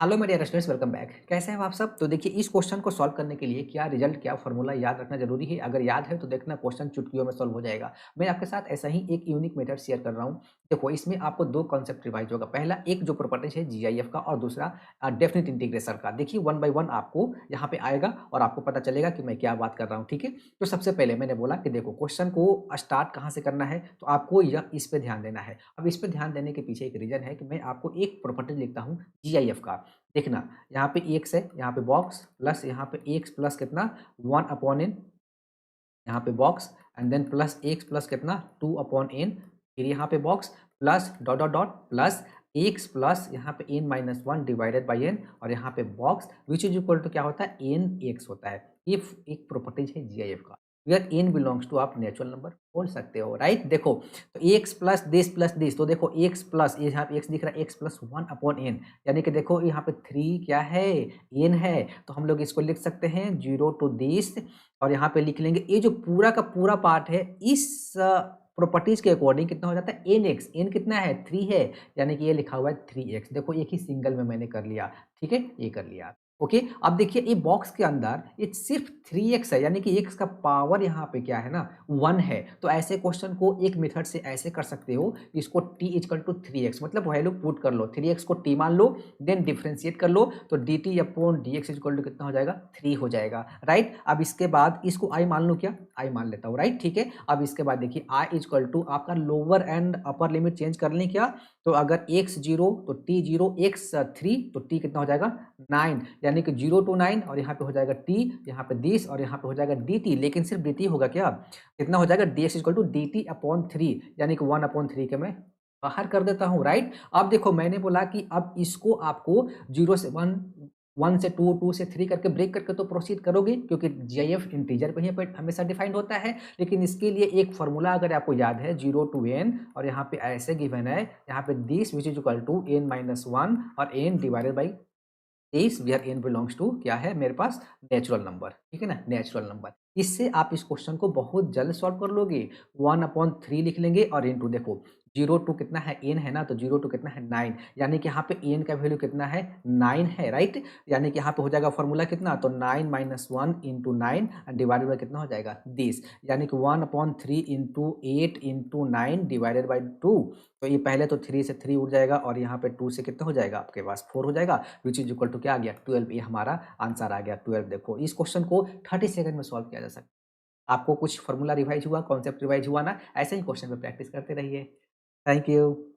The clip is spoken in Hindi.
हेलो मेरे डियर स्टूडेंट्स, वेलकम बैक। कैसे हैं आप सब? तो देखिए, इस क्वेश्चन को सॉल्व करने के लिए क्या रिजल्ट, क्या फॉर्मूला याद रखना ज़रूरी है। अगर याद है तो देखना क्वेश्चन चुटकियों में सॉल्व हो जाएगा। मैं आपके साथ ऐसा ही एक यूनिक मेथड शेयर कर रहा हूँ। देखो, इसमें आपको 2 कॉन्सेप्ट रिवाइज़ होगा। पहला एक जो प्रॉपर्टीज है जीआईएफ का, और दूसरा डेफिनिट इंटीग्रेशन का। देखिए, वन बाय वन आपको यहाँ पे आएगा और आपको पता चलेगा कि मैं क्या बात कर रहा हूँ, ठीक है? तो सबसे पहले मैंने बोला कि देखो, क्वेश्चन को स्टार्ट कहाँ से करना है, तो आपको यह इस पे ध्यान देना है। अब इस पे ध्यान देने के पीछे एक रीज़न है कि मैं आपको एक प्रॉपर्टीज लिखता हूँ जीआईएफ का। देखना, यहाँ पे एक्स है, यहाँ पे बॉक्स प्लस यहाँ पे एक्स प्लस कितना 1 अपॉन एन, यहाँ पे box and then plus x plus कितना 2 अपॉन एन, फिर यहाँ पे box plus dot dot dot plus x plus यहाँ पे n minus one divided by n, और यहाँ पे box which is equal to क्या होता है एन एक्स होता है। ये एक प्रॉपर्टीज है जीआईएफ का। वेयर एन बिलोंग्स टू आप नेचुरल नंबर बोल सकते हो, राइट। देखो, तो एक्स प्लस दिस, तो देखो एक्स प्लस ये यहाँ पे एक्स दिख रहा है, x plus one upon n, यानी कि देखो यहाँ पे थ्री क्या है, एन है। तो हम लोग इसको लिख सकते हैं जीरो टू दिस, और यहाँ पे लिख लेंगे ये जो पूरा का पूरा पार्ट है इस प्रॉपर्टीज के अकॉर्डिंग कितना हो जाता है एन एक्स। एन कितना है थ्री है, यानी कि ये लिखा हुआ है थ्री एक्स। देखो एक ही सिंगल में मैंने कर लिया, ठीक है, ये कर लिया। ओके, अब देखिए ये बॉक्स के अंदर ये सिर्फ थ्री एक्स है, यानी कि एक्स का पावर यहाँ पे क्या है ना वन है। तो ऐसे क्वेश्चन को एक मेथड से ऐसे कर सकते हो, इसको t equal to three x मतलब वैल्यू पुट कर लो, थ्री एक्स को t मान लो, देन डिफ्रेंशिएट कर लो, तो d t upon d x equal to कितना हो जाएगा थ्री हो जाएगा, राइट। अब इसके बाद इसको आई मान लो, क्या आई मान लेता हूँ, राइट, ठीक है। अब इसके बाद देखिए आई इक्वल टू आपका lower and upper limit change कर लें क्या, तो अगर x जीरो तो t जीरो, x थ्री तो t कितना हो जाएगा नाइन, यानी कि जीरो टू नाइन, और यहाँ पे हो जाएगा t, यहाँ पे दिस, और यहाँ पे हो जाएगा dt, लेकिन सिर्फ dt होगा क्या, कितना हो जाएगा dx equal to dt upon three, यानी कि वन अपॉन थ्री के मैं बाहर कर देता हूँ, राइट। अब देखो मैंने बोला कि अब इसको आपको जीरो से वन, वन से टू, टू से थ्री करके ब्रेक करके तो प्रोसीड करोगे, क्योंकि जीआईएफ इंटीजर पे ही हमेशा डिफाइंड होता है। लेकिन इसके लिए एक फॉर्मूला अगर आपको याद है, जीरो टू एन, और यहाँ पे ऐसे गिवन है, यहाँ पे this which is equal to n minus one और एन डिवाइडेड बाई इस वेयर एन बिलोंग्स टू क्या है मेरे पास नेचुरल नंबर, ठीक है ना, नेचुरल नंबर। इससे आप इस क्वेश्चन को बहुत जल्द सॉल्व कर लोगे। वन अपॉन थ्री लिख लेंगे और इन टू, देखो जीरो टू कितना है एन है ना, तो जीरो टू कितना है नाइन, यानी कि यहाँ पे एन का वैल्यू कितना है नाइन है, राइट। यानी कि यहाँ पे हो जाएगा फॉर्मूला कितना, तो nine minus one into nine divided by कितना हो जाएगा दिस, यानी कि one upon three into eight into nine divided by two. तो ये पहले तो थ्री से थ्री उठ जाएगा, और यहाँ पे टू से कितना हो जाएगा आपके पास फोर हो जाएगा, विच इज इक्वल टू क्या आ गया 12। ये हमारा आंसर आ गया 12। देखो इस क्वेश्चन को 30 सेकंड में सॉल्व किया जा सकता है। आपको कुछ फॉर्मूला रिवाइज हुआ, कॉन्सेप्ट रिवाइज हुआ ना, ऐसे ही क्वेश्चन पे प्रैक्टिस करते रहिए। Thank you.